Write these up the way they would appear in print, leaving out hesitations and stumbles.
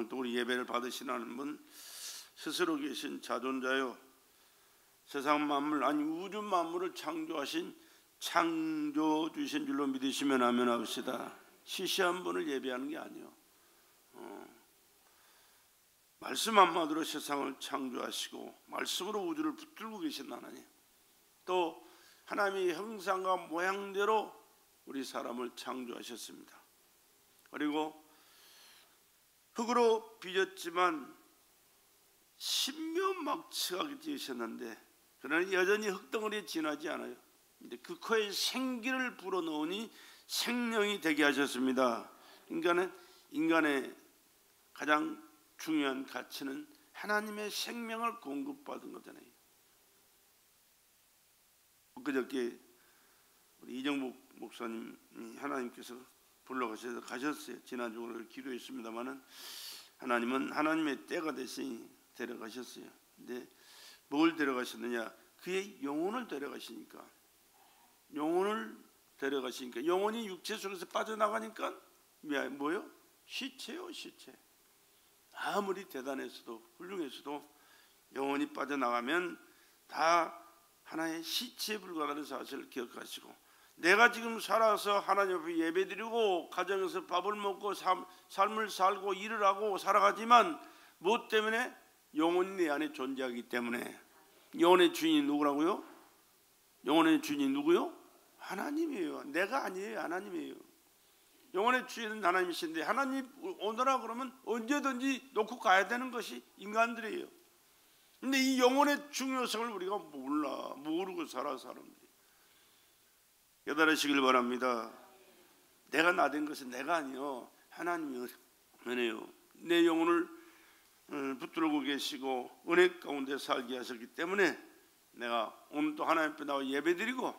오늘도 우리 예배를 받으시는 분 스스로 계신 자존자요, 세상 만물 아니 우주 만물을 창조하신 창조주신 줄로 믿으시면 아멘 합시다. 시시한 분을 예배하는 게 아니요, 말씀 한마디로 세상을 창조하시고 말씀으로 우주를 붙들고 계신 하나님, 또 하나님의 형상과 모양대로 우리 사람을 창조하셨습니다. 그리고 흙으로 빚었지만 신묘막측하게 지으셨는데, 그러나 여전히 흙덩어리에 지나지 않아요. 근데 그 코에 생기를 불어넣으니 생명이 되게 하셨습니다. 인간의 가장 중요한 가치는 하나님의 생명을 공급받은 거잖아요. 그저께 우리 이정복 목사님이 하나님께서 불러가셔서 가셨어요. 지난주 오늘 기도했습니다마는 하나님은 하나님의 때가 됐으니 데려가셨어요. 근데 뭘 데려가셨느냐? 그의 영혼을 데려가시니까, 영혼이 육체 속에서 빠져나가니까 뭐요? 시체요, 시체. 아무리 대단했어도 훌륭했어도 영혼이 빠져나가면 다 하나의 시체에 불과하는 사실을 기억하시고, 내가 지금 살아서 하나님 앞에 예배드리고 가정에서 밥을 먹고 삶을 살고 일을 하고 살아가지만 무엇 때문에? 영혼이 내 안에 존재하기 때문에. 영혼의 주인이 누구라고요? 영혼의 주인이 누구요? 하나님이에요. 내가 아니에요. 하나님이에요. 영혼의 주인은 하나님이신데, 하나님 오너라 그러면 언제든지 놓고 가야 되는 것이 인간들이에요. 근데 이 영혼의 중요성을 우리가 모르고 살아, 사람들이. 깨달으시길 바랍니다. 내가 나된 것은 내가 아니요, 하나님이 은혜요. 내 영혼을 붙들고 계시고 은혜 가운데 살게 하셨기 때문에 내가 오늘 또 하나님 앞에 나와 예배드리고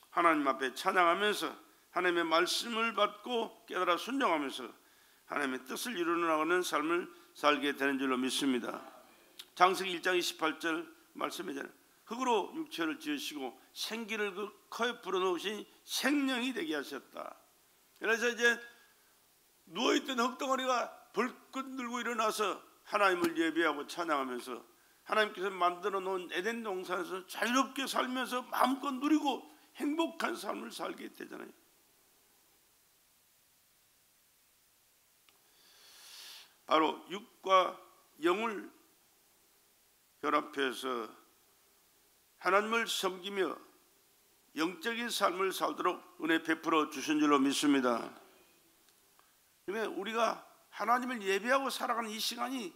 하나님 앞에 찬양하면서 하나님의 말씀을 받고 깨달아 순종하면서 하나님의 뜻을 이루어나가는 삶을 살게 되는 줄로 믿습니다. 창세기 1장 28절 말씀이잖아요. 흙으로 육체를 지으시고 생기를 그 코에 불어넣으신 생명이 되게 하셨다. 그래서 이제 누워있던 흙덩어리가 벌떡 들고 일어나서 하나님을 예배하고 찬양하면서 하나님께서 만들어 놓은 에덴 동산에서 자유롭게 살면서 마음껏 누리고 행복한 삶을 살게 되잖아요. 바로 육과 영을 결합해서 하나님을 섬기며 영적인 삶을 살도록 은혜 베풀어 주신 줄로 믿습니다. 그러면 우리가 하나님을 예배하고 살아가는 이 시간이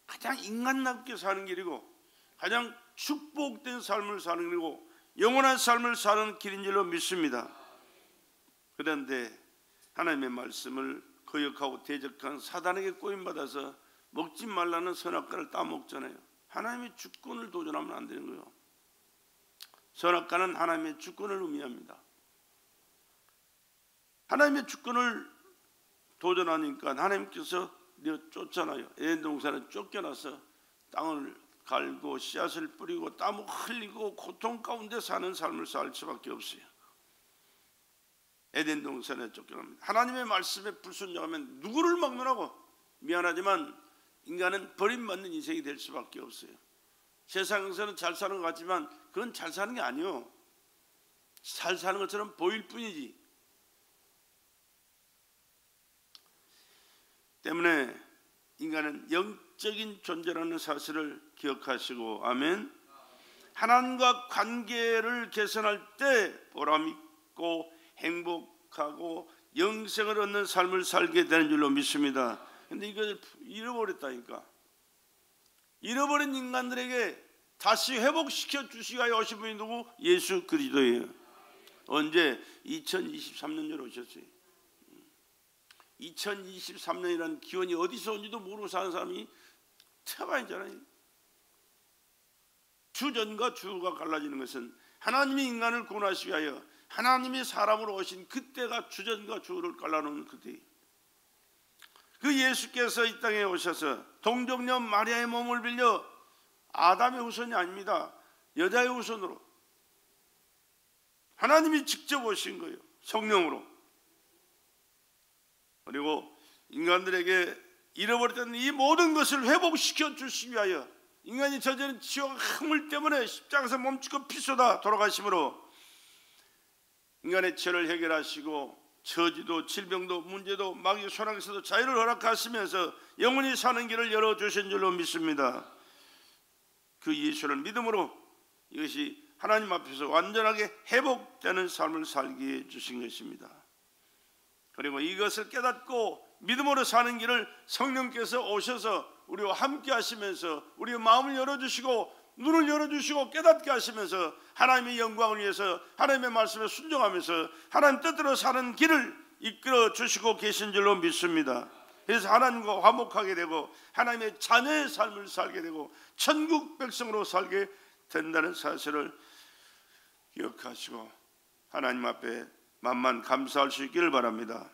가장 인간답게 사는 길이고 가장 축복된 삶을 사는 길이고 영원한 삶을 사는 길인 줄로 믿습니다. 그런데 하나님의 말씀을 거역하고 대적한 사단에게 꼬임받아서 먹지 말라는 선악과를 따먹잖아요. 하나님의 주권을 도전하면 안 되는 거예요. 선악과는 하나님의 주권을 의미합니다. 하나님의 주권을 도전하니까 하나님께서 쫓잖아요. 에덴 동산에 쫓겨나서 땅을 갈고 씨앗을 뿌리고 땀을 흘리고 고통 가운데 사는 삶을 살 수밖에 없어요. 에덴 동산에 쫓겨납니다. 하나님의 말씀에 불순종하면 누구를 막론하고, 미안하지만 인간은 버림받는 인생이 될 수밖에 없어요. 세상에서는 잘 사는 것 같지만 그건 잘 사는 게 아니에요. 잘 사는 것처럼 보일 뿐이지. 때문에 인간은 영적인 존재라는 사실을 기억하시고, 아멘. 하나님과 관계를 개선할 때 보람있고 행복하고 영생을 얻는 삶을 살게 되는 줄로 믿습니다. 근데 이걸 잃어버렸다니까. 잃어버린 인간들에게 다시 회복시켜 주시기 위해 오신 분이 누구? 예수 그리스도예요. 언제? 2023년으로 오셨어요. 2023년이라는 기원이 어디서 온지도 모르고 사는 사람이 태반이잖아요. 주전과 주가 갈라지는 것은 하나님이 인간을 구원하시기 위하여 하나님이 사람으로 오신 그때가 주전과 주를 갈라놓은 그때예요. 그 예수께서 이 땅에 오셔서 동정녀 마리아의 몸을 빌려, 아담의 후손이 아닙니다. 여자의 후손으로 하나님이 직접 오신 거예요. 성령으로. 그리고 인간들에게 잃어버렸던 이 모든 것을 회복시켜 주시기 위하여 인간이 저지른 지옥 허물 때문에 십자가에서 몸짓고 피 쏟아 돌아가심으로 인간의 죄를 해결하시고 처지도 질병도 문제도 마귀의 소랑에서도 자유를 허락하시면서 영원히 사는 길을 열어주신 줄로 믿습니다. 그 예수를 믿음으로 이것이 하나님 앞에서 완전하게 회복되는 삶을 살게 해주신 것입니다. 그리고 이것을 깨닫고 믿음으로 사는 길을 성령께서 오셔서 우리와 함께 하시면서 우리의 마음을 열어주시고 눈을 열어주시고 깨닫게 하시면서 하나님의 영광을 위해서 하나님의 말씀에 순종하면서 하나님 뜻대로 사는 길을 이끌어 주시고 계신 줄로 믿습니다. 그래서 하나님과 화목하게 되고 하나님의 자녀의 삶을 살게 되고 천국 백성으로 살게 된다는 사실을 기억하시고 하나님 앞에 만만 감사할 수 있기를 바랍니다.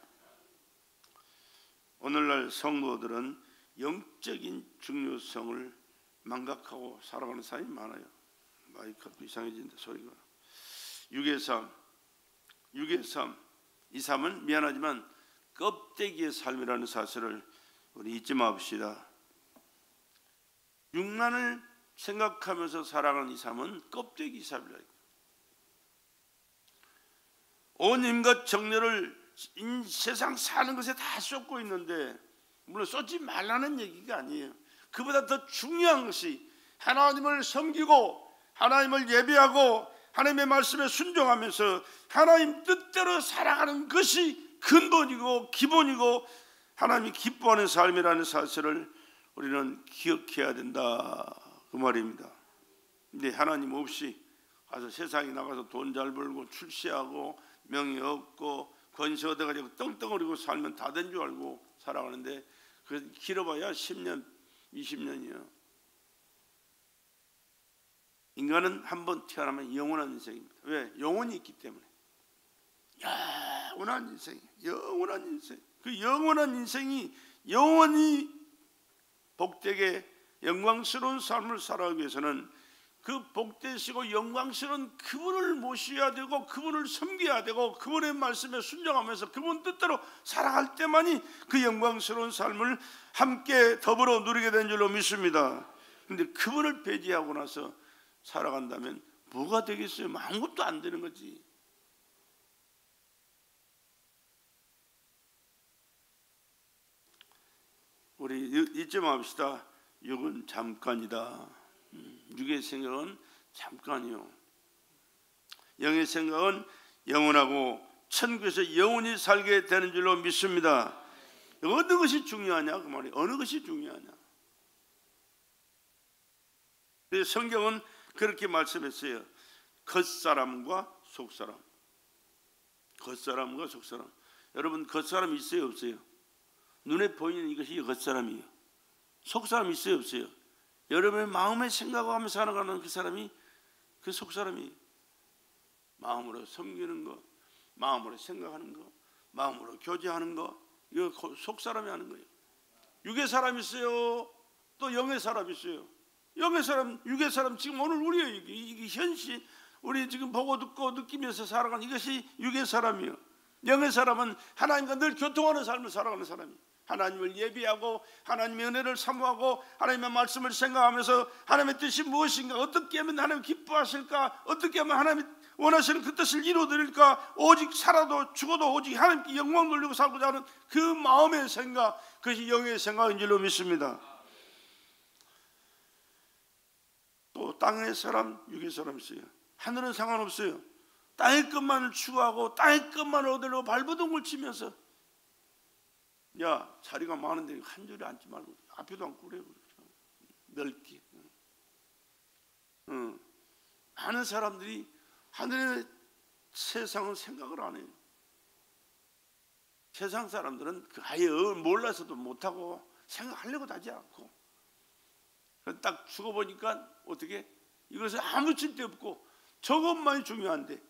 오늘날 성도들은 영적인 중요성을 망각하고 살아가는 사람이 많아요. 마이크가 이상해진다 소리가. 6의 3 이 삶은 미안하지만 껍데기의 삶이라는 사실을 우리 잊지 맙시다. 육난을 생각하면서 살아가는 이 삶은 껍데기 삶이라. 온 힘과 정열을 세상 사는 것에 다 쏟고 있는데, 물론 쏟지 말라는 얘기가 아니에요. 그보다 더 중요한 것이 하나님을 섬기고 하나님을 예배하고 하나님의 말씀에 순종하면서 하나님 뜻대로 살아가는 것이 근본이고 기본이고 하나님이 기뻐하는 삶이라는 사실을 우리는 기억해야 된다, 그 말입니다. 근데 하나님 없이 가서 세상에 나가서 돈 잘 벌고 출세하고 명예 얻고 권세 얻어가지고 떵떵거리고 살면 다 된 줄 알고 살아가는데 그 길어봐야 10년 20년이요. 인간은 한번 태어나면 영원한 인생입니다. 왜? 영혼이 있기 때문에. 영원한 인생, 영원한 인생. 그 영원한 인생이 영원히 복되게 영광스러운 삶을 살아가기 위해서는 그 복되시고 영광스러운 그분을 모셔야 되고 그분을 섬겨야 되고 그분의 말씀에 순종하면서 그분 뜻대로 살아갈 때만이 그 영광스러운 삶을 함께 더불어 누리게 된 줄로 믿습니다. 그런데 그분을 배제하고 나서 살아간다면 뭐가 되겠어요? 아무것도 안 되는 거지. 우리 잊지 맙시다. 육은 잠깐이다. 육의 생각은 잠깐이요. 영의 생각은 영원하고 천국에서 영원히 살게 되는 줄로 믿습니다. 어느 것이 중요하냐 그 말이에요. 어느 것이 중요하냐. 성경은 그렇게 말씀했어요. 겉사람과 속사람. 겉사람과 속사람. 여러분 겉사람 있어요 없어요? 눈에 보이는 이것이 겉사람이에요. 속사람 있어요 없어요? 여러분의 마음에 생각하며 살아가는 그 사람이 그 속사람이 마음으로 섬기는 거, 마음으로 생각하는 거, 마음으로 교제하는 거, 이거 속사람이 하는 거예요. 육의 사람 있어요. 또 영의 사람 있어요. 영의 사람, 육의 사람 지금 오늘 우리의 이게 현실 우리 지금 보고 듣고 느끼면서 살아가는 이것이 육의 사람이에요. 영의 사람은 하나님과 늘 교통하는 삶을 살아가는 사람이에요. 하나님을 예비하고 하나님의 은혜를 사모하고 하나님의 말씀을 생각하면서 하나님의 뜻이 무엇인가, 어떻게 하면 하나님 기뻐하실까, 어떻게 하면 하나님이 원하시는 그 뜻을 이루어드릴까, 오직 살아도 죽어도 오직 하나님께 영광 돌리고 살고자 하는 그 마음의 생각, 그것이 영의 생각인 줄로 믿습니다. 또 땅의 사람, 육의 사람 있어요. 하늘은 상관없어요. 땅의 것만을 추구하고 땅의 것만을 얻으려고 발버둥을 치면서 야 자리가 많은데 한 줄에 앉지 말고 앞에도 앉고 그래요. 넓게. 많은 사람들이 하늘의 세상은 생각을 안 해요. 세상 사람들은 아예 몰라서도 못하고 생각하려고 하지 않고 딱 죽어보니까 어떻게 이것은 아무 칠데 없고 저것만이 중요한데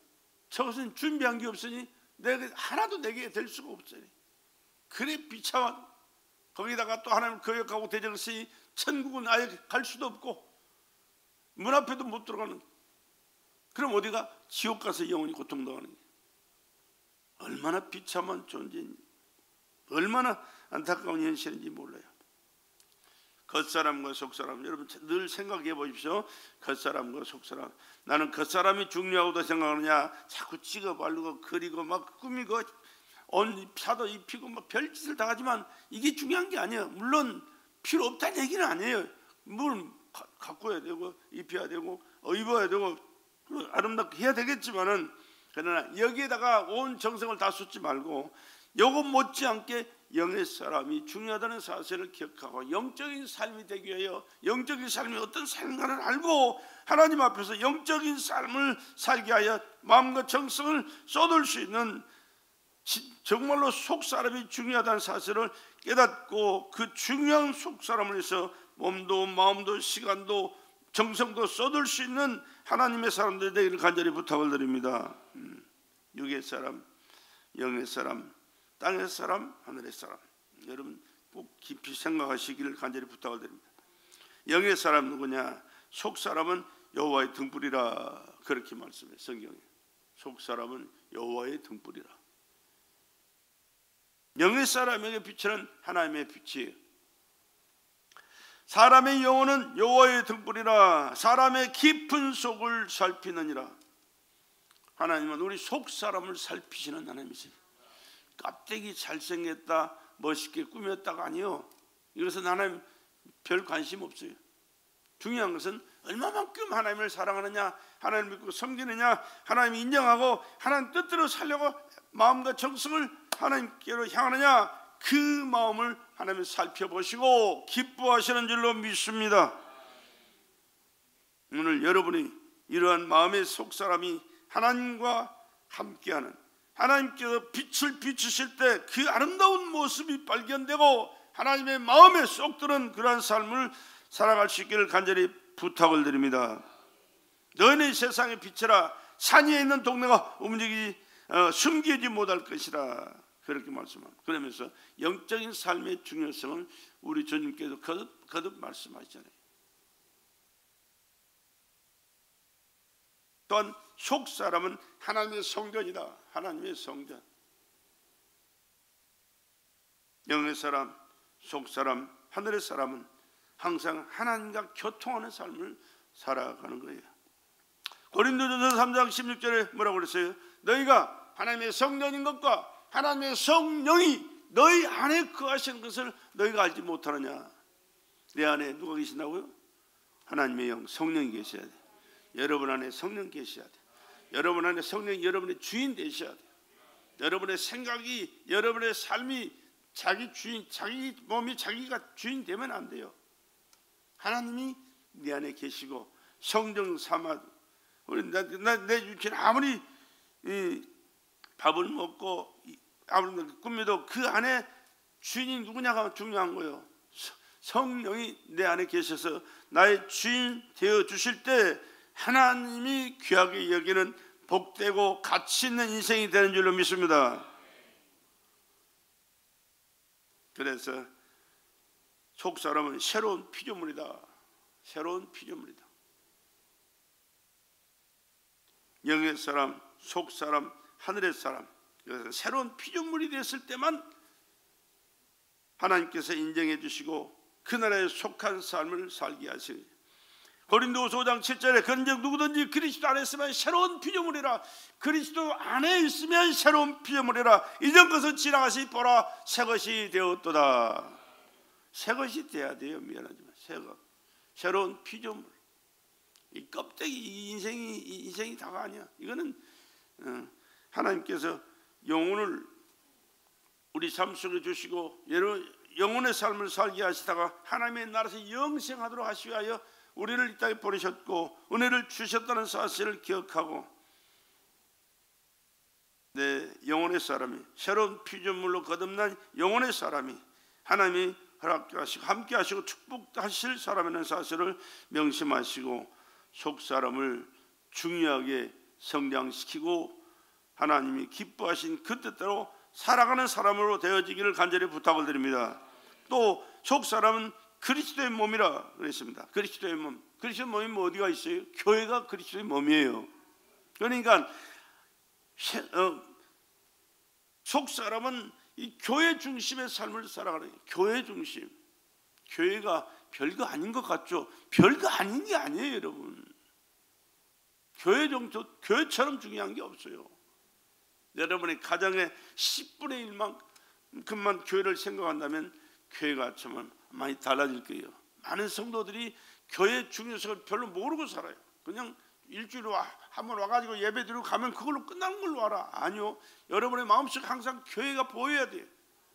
저것은 준비한 게 없으니 내가 하나도 내게 될 수가 없어요. 그래 비참한 거기다가 또 하나님 거역하고 대적했으니 천국은 아예 갈 수도 없고 문 앞에도 못 들어가는. 그럼 어디가? 지옥 가서 영원히 고통당하는 게 얼마나 비참한 존재인지 얼마나 안타까운 현실인지 몰라요. 겉사람과 속사람, 여러분 늘 생각해 보십시오. 겉사람과 속사람. 나는 겉사람이 중요하다고 생각하느냐? 자꾸 찍어 바르고 그리고 막 꾸미고 옷 사도 입히고 막 별짓을 다 하지만 이게 중요한 게 아니에요. 물론 필요 없다는 얘기는 아니에요. 뭘 가꿔야 되고 입혀야 되고 입어야 되고 아름답게 해야 되겠지만은, 그러나 여기에다가 온 정성을 다 쏟지 말고 요것 못지않게 영의 사람이 중요하다는 사실을 기억하고 영적인 삶이 되기 위하여 영적인 삶이 어떤 삶인가를 알고 하나님 앞에서 영적인 삶을 살게 하여 마음과 정성을 쏟을 수 있는, 정말로 속사람이 중요하다는 사실을 깨닫고 그 중요한 속사람을 위해서 몸도 마음도 시간도 정성도 쏟을 수 있는 하나님의 사람들이 되기를 간절히 부탁을 드립니다. 육의 사람, 영의 사람, 땅의 사람, 하늘의 사람, 여러분 꼭 깊이 생각하시기를 간절히 부탁을 드립니다. 영의 사람 누구냐? 속사람은 여호와의 등불이라, 그렇게 말씀해요. 성경에 속사람은 여호와의 등불이라. 영의 사람에게 빛은 하나님의 빛이에요. 사람의 영혼은 여호와의 등불이라 사람의 깊은 속을 살피느니라. 하나님은 우리 속사람을 살피시는 하나님이세요. 껍데기 잘생겼다 멋있게 꾸몄다가 아니요, 이것은 하나님 별 관심 없어요. 중요한 것은 얼마만큼 하나님을 사랑하느냐, 하나님을 믿고 섬기느냐, 하나님을 인정하고 하나님 뜻대로 살려고 마음과 정성을 하나님께로 향하느냐, 그 마음을 하나님 살펴보시고 기뻐하시는 줄로 믿습니다. 오늘 여러분이 이러한 마음의 속사람이 하나님과 함께하는, 하나님께서 빛을 비추실 때 그 아름다운 모습이 발견되고 하나님의 마음에 쏙 드는 그러한 삶을 살아갈 수 있기를 간절히 부탁을 드립니다. 너희는 세상의 빛이라 산 위에 있는 동네가 숨기지 못할 것이라, 그렇게 말씀합니다. 그러면서 영적인 삶의 중요성을 우리 주님께서 거듭 말씀하시잖아요. 또한 속사람은 하나님의 성전이다. 하나님의 성전. 영의 사람, 속사람, 하늘의 사람은 항상 하나님과 교통하는 삶을 살아가는 거예요. 고린도전서 3장 16절에 뭐라고 그랬어요? 너희가 하나님의 성전인 것과 하나님의 성령이 너희 안에 거하시는 것을 너희가 알지 못하느냐? 내 안에 누가 계신다고요? 하나님의 영, 성령이 계셔야 돼. 여러분 안에 성령 계셔야 돼. 여러분 안에 성령이 여러분의 주인 되셔야 돼. 여러분의 생각이, 여러분의 삶이 자기 주인, 자기 몸이 자기가 주인 되면 안 돼요. 하나님이 내 안에 계시고 성령 삼아, 내 육체는 아무리 밥을 먹고 아무리 꾸며도 그 안에 주인이 누구냐가 중요한 거예요. 성령이 내 안에 계셔서 나의 주인 되어 주실 때 하나님이 귀하게 여기는 복되고 가치 있는 인생이 되는 줄로 믿습니다. 그래서 속사람은 새로운 피조물이다. 새로운 피조물이다. 영의 사람, 속사람, 하늘의 사람, 새로운 피조물이 됐을 때만 하나님께서 인정해 주시고 그 나라에 속한 삶을 살게 하시니, 고린도후서 5장 7절에 그런즉 누구든지 그리스도 안에 있으면 새로운 피조물이라. 그리스도 안에 있으면 새로운 피조물이라. 이전 것은 지나가시 보라 새것이 되었도다. 새것이 돼야 돼요. 미안하지만 새것, 새로운 피조물. 이 껍데기, 이 인생이 다가 아니야. 이거는 하나님께서 영혼을 우리 삶 속에 주시고 영혼의 삶을 살게 하시다가 하나님의 나라에서 영생하도록 하시기 위하여 우리를 이 땅에 보내셨고 은혜를 주셨다는 사실을 기억하고 내 영혼의 사람이 새로운 피조물로 거듭난 영혼의 사람이 하나님이 허락하시고 함께 하시고 축복하실 사람이라는 사실을 명심하시고 속사람을 중요하게 성장시키고 하나님이 기뻐하신 그 뜻대로 살아가는 사람으로 되어지기를 간절히 부탁을 드립니다. 또 속사람은 그리스도의 몸이라 그랬습니다. 그리스도의 몸. 그리스도의 몸이 뭐 어디가 있어요? 교회가 그리스도의 몸이에요. 그러니까 속사람은 이 교회 중심의 삶을 살아가는 거예요. 교회 중심. 교회가 별거 아닌 것 같죠? 별거 아닌 게 아니에요, 여러분. 교회처럼 중요한 게 없어요. 여러분의 가정의 10분의 1만큼만 교회를 생각한다면 교회가 정말 많이 달라질 거예요. 많은 성도들이 교회의 중요성을 별로 모르고 살아요. 그냥 일주일에 한번 와가지고 예배드리고 가면 그걸로 끝나는 걸로 알아. 아니요, 여러분의 마음속에 항상 교회가 보여야 돼요.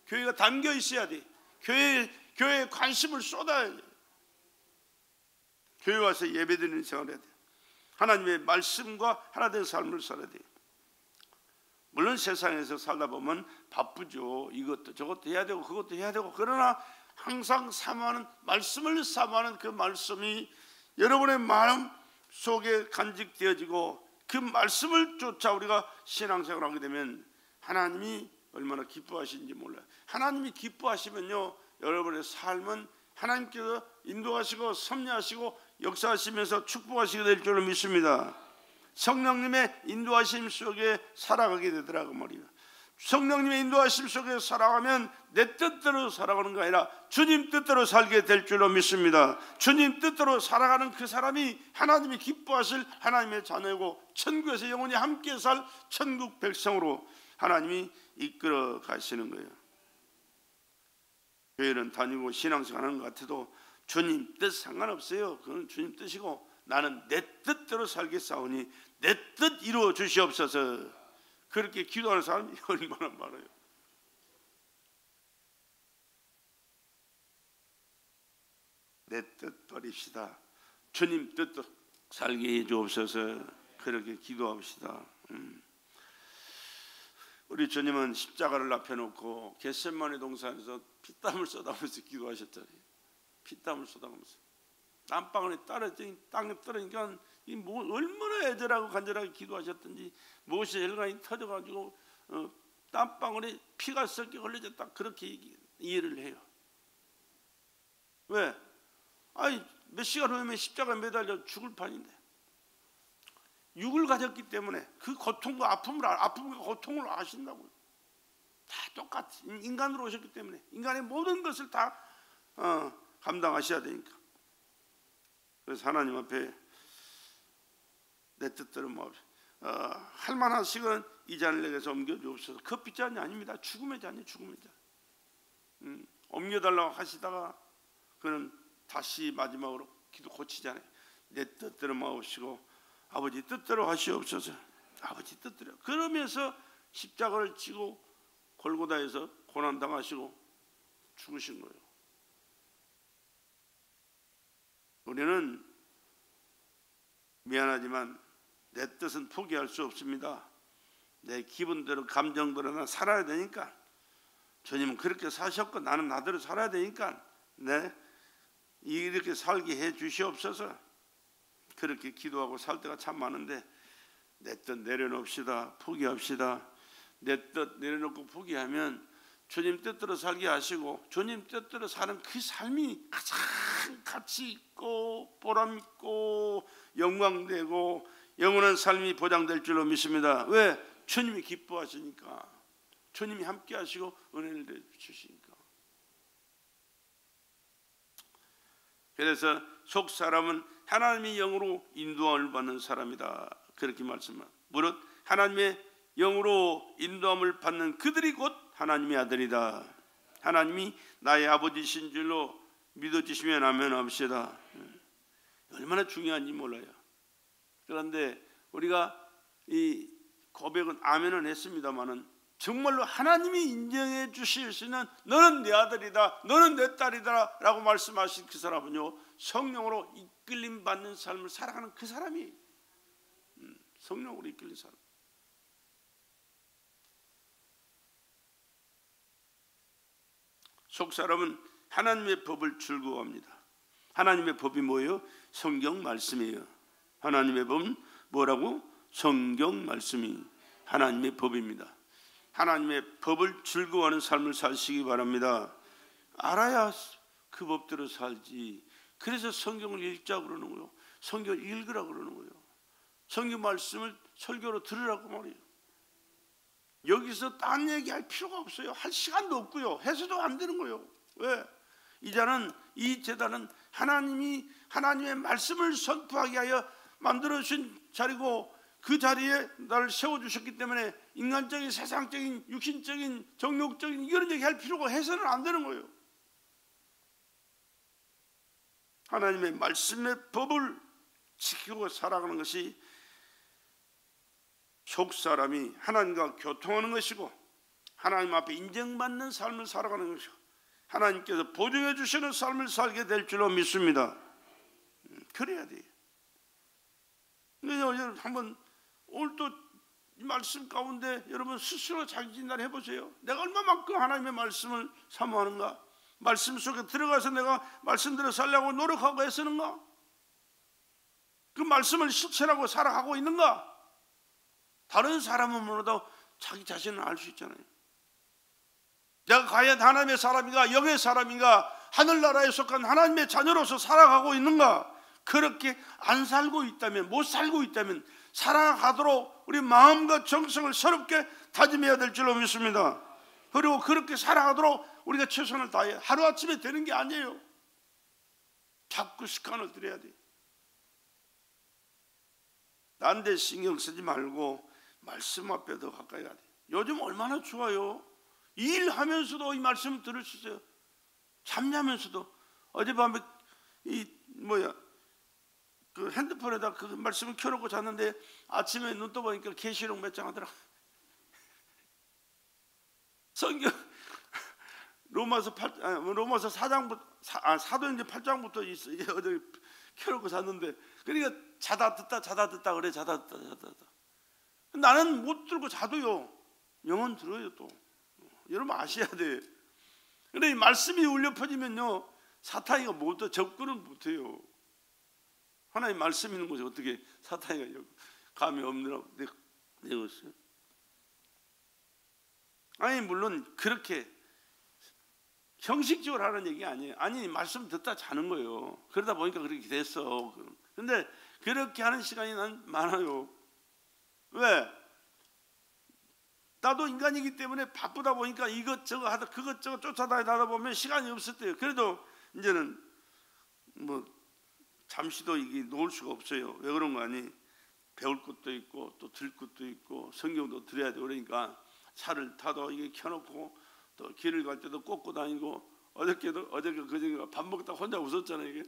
교회가 담겨 있어야 돼요. 교회에 관심을 쏟아야 돼요. 교회 와서 예배드리는 생활을 해야 돼요. 하나님의 말씀과 하나 된 삶을 살아야 돼요. 물론 세상에서 살다 보면 바쁘죠. 이것도 저것도 해야 되고 그것도 해야 되고, 그러나 항상 사모하는 말씀을 사모하는 그 말씀이 여러분의 마음 속에 간직되어지고 그 말씀을 쫓아 우리가 신앙생활을 하게 되면 하나님이 얼마나 기뻐하시는지 몰라요. 하나님이 기뻐하시면요, 여러분의 삶은 하나님께서 인도하시고 섭리하시고 역사하시면서 축복하시게 될 줄로 믿습니다. 성령님의 인도하심 속에 살아가게 되더라고 말이에요. 성령님의 인도하심 속에 살아가면 내 뜻대로 살아가는 게 아니라 주님 뜻대로 살게 될 줄로 믿습니다. 주님 뜻대로 살아가는 그 사람이 하나님이 기뻐하실 하나님의 자녀고 천국에서 영원히 함께 살 천국 백성으로 하나님이 이끌어 가시는 거예요. 교회는 다니고 신앙생활 하는 것 같아도 주님 뜻 상관없어요. 그건 주님 뜻이고 나는 내 뜻대로 살겠사오니 내 뜻 이루어 주시옵소서. 그렇게 기도하는 사람이 얼마나 많아요. 내 뜻 버립시다. 주님 뜻도 살게 해 주옵소서. 그렇게 기도합시다. 우리 주님은 십자가를 앞에 놓고 겟세마네 동산에서 피땀을 쏟아가면서 기도하셨잖아요. 피땀을 쏟아가면서 땀방울에 땅에 떨어지니까 얼마나 애절하고 간절하게 기도하셨던지 모세 혈관이 터져가지고 땀방울에 피가 썩게 흘려졌다, 그렇게 이해를 해요. 왜? 아니 몇 시간 후에 십자가에 매달려 죽을 판인데 육을 가졌기 때문에 그 고통과 아픔과 고통을 아신다고요. 다 똑같이 인간으로 오셨기 때문에 인간의 모든 것을 다 감당하셔야 되니까. 그래서 하나님 앞에 내 뜻대로 할 만하시건 이 잔을 내게서 옮겨주옵소서. 커피 잔이 아닙니다. 죽음의 잔이에요. 죽음의 잔. 옮겨달라고 하시다가 그는 다시 마지막으로 기도 고치잖아요. 내 뜻대로 마옵시고 아버지 뜻대로 하시옵소서. 아버지 뜻대로. 그러면서 십자가를 지고 골고다에서 고난당하시고 죽으신 거예요. 우리는 미안하지만 내 뜻은 포기할 수 없습니다. 내 기분대로 감정대로 난 살아야 되니까, 주님은 그렇게 사셨고 나는 나대로 살아야 되니까 이렇게 살게 해 주시옵소서. 그렇게 기도하고 살 때가 참 많은데 내 뜻 내려놓읍시다. 포기합시다. 내 뜻 내려놓고 포기하면 주님 뜻대로 살게 하시고 주님 뜻대로 사는 그 삶이 가장 가치 있고 보람 있고 영광되고 영원한 삶이 보장될 줄로 믿습니다. 왜? 주님이 기뻐하시니까, 주님이 함께 하시고 은혜를 주시니까. 그래서 속 사람은 하나님의 영으로 인도함을 받는 사람이다, 그렇게 말씀합니다. 무릇 하나님의 영으로 인도함을 받는 그들이 곧 하나님의 아들이다. 하나님이 나의 아버지신 줄로 믿어주시면 아멘합시다. 얼마나 중요한지 몰라요. 그런데 우리가 이 고백은 아멘은 했습니다마는 정말로 하나님이 인정해 주실 수 있는 너는 내 아들이다, 너는 내 딸이다 라고 말씀하신 그 사람은요, 성령으로 이끌림 받는 삶을 살아가는 그 사람이 성령으로 이끌린 사람. 속 사람은 하나님의 법을 즐거워합니다. 하나님의 법이 뭐예요? 성경 말씀이에요. 하나님의 법은 뭐라고? 성경 말씀이 하나님의 법입니다. 하나님의 법을 즐거워하는 삶을 사시기 바랍니다. 알아야 그 법대로 살지. 그래서 성경을 읽자고 그러는 거예요. 성경을 읽으라고 그러는 거예요. 성경 말씀을 설교로 들으라고 말이에요. 여기서 딴 얘기할 필요가 없어요. 할 시간도 없고요. 해서도 안 되는 거예요. 왜? 이자는 이 제단은 하나님이 하나님의 말씀을 선포하게 하여 만들어 주신 자리고, 그 자리에 나를 세워주셨기 때문에 인간적인, 세상적인, 육신적인, 정욕적인 이런 얘기 할 필요가 해서는 안 되는 거예요. 하나님의 말씀의 법을 지키고 살아가는 것이 속사람이 하나님과 교통하는 것이고, 하나님 앞에 인정받는 삶을 살아가는 것이고, 하나님께서 보증해 주시는 삶을 살게 될 줄로 믿습니다. 그래야 돼요. 근데 한번 오늘 또 말씀 가운데 여러분 스스로 자기 진단해 보세요. 내가 얼마만큼 하나님의 말씀을 사모하는가? 말씀 속에 들어가서 내가 말씀대로 살려고 노력하고 애쓰는가? 그 말씀을 실천하고 살아가고 있는가? 다른 사람은 몰라도 자기 자신을 알 수 있잖아요. 내가 과연 하나님의 사람인가, 영의 사람인가, 하늘나라에 속한 하나님의 자녀로서 살아가고 있는가? 그렇게 안 살고 있다면, 못 살고 있다면 살아가도록 우리 마음과 정성을 새롭게 다짐해야 될 줄로 믿습니다. 그리고 그렇게 살아가도록 우리가 최선을 다해. 하루아침에 되는 게 아니에요. 자꾸 습관을 들여야 돼. 딴 데 신경 쓰지 말고 말씀 앞에 더 가까이 가야 돼. 요즘 얼마나 좋아요. 일하면서도 이 말씀을 들을 수 있어요. 잠자면서도. 어젯밤에 그 핸드폰에다 그 말씀을 켜놓고 잤는데 아침에 눈 떠보니까 계시록 몇 장 하더라. 성경 로마서 4장부터 사도행전 8장부터 있어. 어제 켜놓고 잤는데, 그러니까 자다 듣다 그래. 자다 듣다. 나는 못 들고 자도요, 영은 들어요. 또 여러분 아셔야 돼. 근데 이 말씀이 울려 퍼지면요, 사탄이가 못 접근을 못해요. 하나님 말씀 있는 곳에 어떻게 사탄이가 감이 없느라고 내었어요. 아니 물론 그렇게 형식적으로 하는 얘기 아니에요. 아니 말씀 듣다 자는 거예요. 그러다 보니까 그렇게 됐어. 근데 그렇게 하는 시간이 난 많아요. 왜? 나도 인간이기 때문에 바쁘다 보니까 이것저것 하다 그것저것 쫓아다니다 보면 시간이 없을 때요. 그래도 이제는 잠시도 이게 놓을 수가 없어요. 왜 그런 거 아니? 배울 것도 있고 또 들 것도 있고 성경도 들어야 돼. 그러니까 차를 타도 이게 켜놓고 또 길을 갈 때도 꽂고 다니고, 어저께 그저께 밥 먹다 혼자 웃었잖아요. 이게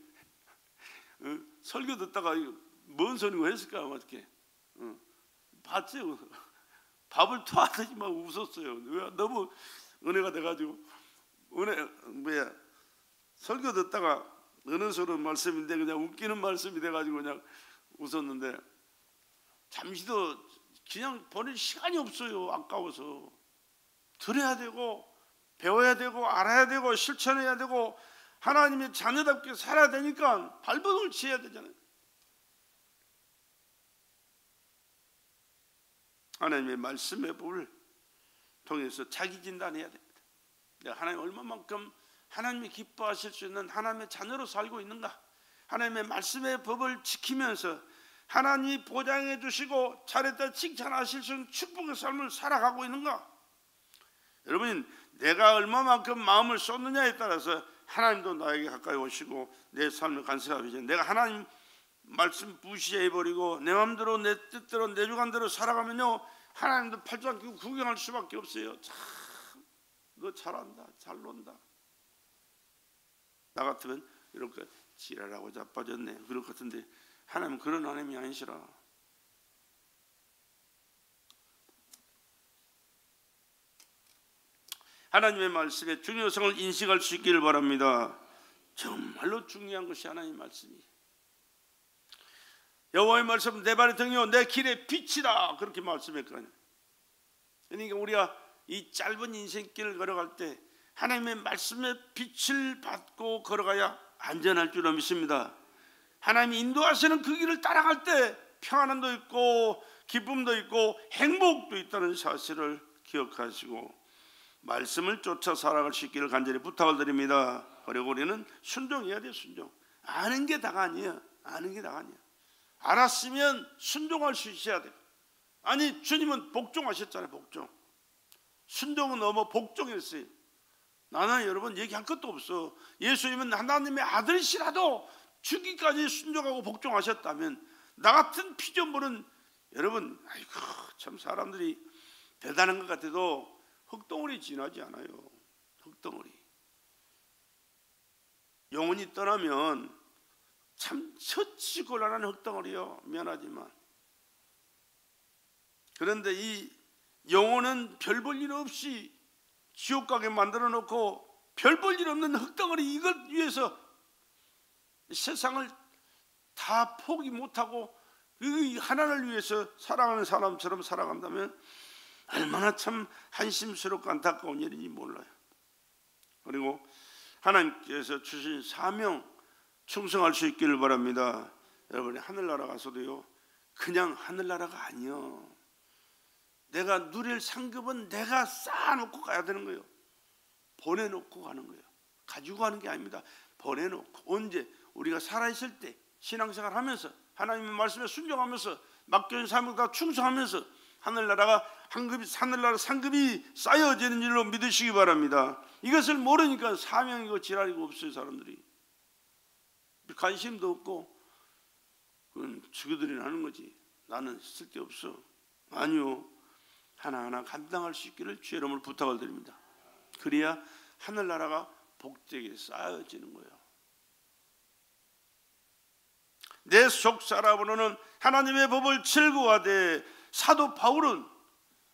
설교 듣다가 뭔 소리고 했을까 어떻게 봤지? 밥을 토하더니 막 웃었어요. 왜? 너무 은혜가 돼가지고. 설교 듣다가 어느 서로 말씀인데 그냥 웃기는 말씀이 돼가지고 그냥 웃었는데, 잠시도 그냥 보낼 시간이 없어요. 아까워서. 들어야 되고 배워야 되고 알아야 되고 실천해야 되고 하나님의 자녀답게 살아야 되니까 발버둥을 치어야 되잖아요. 하나님의 말씀의 법을 통해서 자기 진단해야 됩니다. 내가 하나님 얼마만큼 하나님이 기뻐하실 수 있는 하나님의 자녀로 살고 있는가? 하나님의 말씀의 법을 지키면서 하나님이 보장해 주시고 잘했다 칭찬하실 수 있는 축복의 삶을 살아가고 있는가? 여러분, 내가 얼마만큼 마음을 쏟느냐에 따라서 하나님도 나에게 가까이 오시고 내 삶을 간섭하시죠. 내가 하나님 말씀 무시해버리고 내 마음대로 내 뜻대로 내 주관대로 살아가면요, 하나님도 팔짱 끼고 구경할 수밖에 없어요. 참, 너 잘한다, 잘 논다. 나 같으면 이렇게 지랄하고 자빠졌네 그럴 것 같은데, 하나님은 그런 하나님이 아니시라. 하나님의 말씀의 중요성을 인식할 수 있기를 바랍니다. 정말로 중요한 것이 하나님의 말씀이에요. 여호와의 말씀 내 발의 등이요 내 길의 빛이다, 그렇게 말씀했거든요. 그러니까 우리가 이 짧은 인생길을 걸어갈 때 하나님의 말씀의 빛을 받고 걸어가야 안전할 줄로 믿습니다. 하나님이 인도하시는 그 길을 따라갈 때 평안함도 있고 기쁨도 있고 행복도 있다는 사실을 기억하시고 말씀을 쫓아 살아갈 수 있기를 간절히 부탁을 드립니다. 그리고 우리는 순종해야 돼요. 순종. 아는 게 다가 아니에요. 아는 게 다가 아니에요. 알았으면 순종할 수 있어야 돼요. 아니 주님은 복종하셨잖아요. 복종. 순종은 너무 복종했어요. 나는 여러분 얘기할 것도 없어. 예수님은 하나님의 아들이시라도 죽기까지 순종하고 복종하셨다면 나 같은 피조물은 여러분 아이고 참 사람들이 대단한 것 같아도 흙덩어리 지나지 않아요. 흙덩어리. 영혼이 떠나면 참 처치 곤란한 흙덩어리요. 미안하지만. 그런데 이 영혼은 별 볼 일 없이 지옥 가게 만들어 놓고 별 볼 일 없는 흙덩어리 이것 위해서 세상을 다 포기 못하고 그 하나님을 위해서 사랑하는 사람처럼 살아간다면 얼마나 참 한심스럽고 안타까운 일인지 몰라요. 그리고 하나님께서 주신 사명 충성할 수 있기를 바랍니다. 여러분이 하늘나라 가서도요 그냥 하늘나라가 아니요. 내가 누릴 상급은 내가 쌓아놓고 가야 되는 거예요. 보내놓고 가는 거예요. 가지고 가는 게 아닙니다. 보내놓고. 언제? 우리가 살아있을 때 신앙생활 하면서 하나님의 말씀에 순종하면서 맡겨진 사명에 다 충성하면서 하늘나라 상급이 쌓여지는 일로 믿으시기 바랍니다. 이것을 모르니까 사명이고 지랄이고 없어요. 사람들이 관심도 없고 그건 죽여들이나 하는 거지. 나는 쓸데없어. 아니요. 하나하나 감당할 수 있기를 주의 이름으로 부탁을 드립니다. 그래야 하늘나라가 복되게 쌓여지는 거예요. 내 속 살아보는 하나님의 법을 즐거워하되 사도 바울은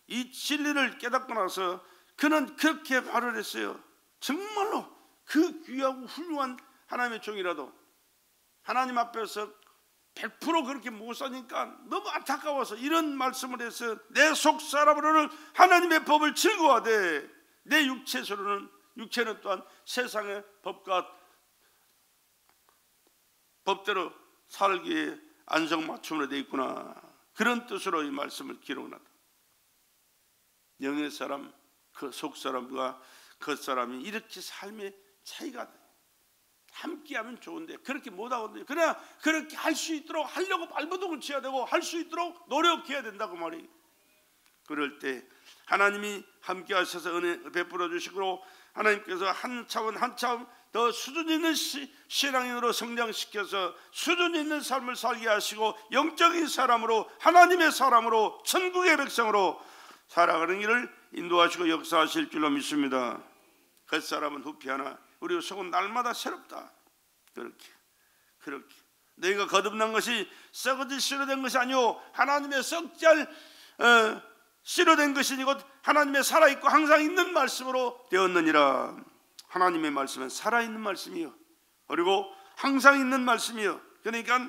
이 진리를 깨닫고 나서 그는 그렇게 말을 했어요. 정말로 그 귀하고 훌륭한 하나님의 종이라도 하나님 앞에서 100% 그렇게 못 사니까 너무 안타까워서 이런 말씀을 했어요. 내 속 살아보는 하나님의 법을 즐거워하되 내 육체는 또한 세상의 법대로 살기에 안성맞춤으로 되어 있구나. 그런 뜻으로 이 말씀을 기록한다. 영의 사람, 그 속 사람과 겉사람이 이렇게 삶의 차이가 나요. 함께하면 좋은데 그렇게 못하거든요. 그러나 그렇게 할 수 있도록 하려고 발버둥을 쳐야 되고 할 수 있도록 노력해야 된다고 말이에요. 그럴 때 하나님이 함께 하셔서 은혜 베풀어 주시고 하나님께서 한 차원 더 수준 있는 신앙인으로 성장시켜서 수준 있는 삶을 살게 하시고 영적인 사람으로 하나님의 사람으로 천국의 백성으로 살아가는 길을 인도하시고 역사하실 줄로 믿습니다. 그 사람은 후피하나 우리 속은 날마다 새롭다. 그렇게 너희가 거듭난 것이 썩어질 씨로 된 것이 아니오 하나님의 썩잘 씨로 된 것이니 곧 하나님의 살아있고 항상 있는 말씀으로 되었느니라. 하나님의 말씀은 살아있는 말씀이요 그리고 항상 있는 말씀이요. 그러니까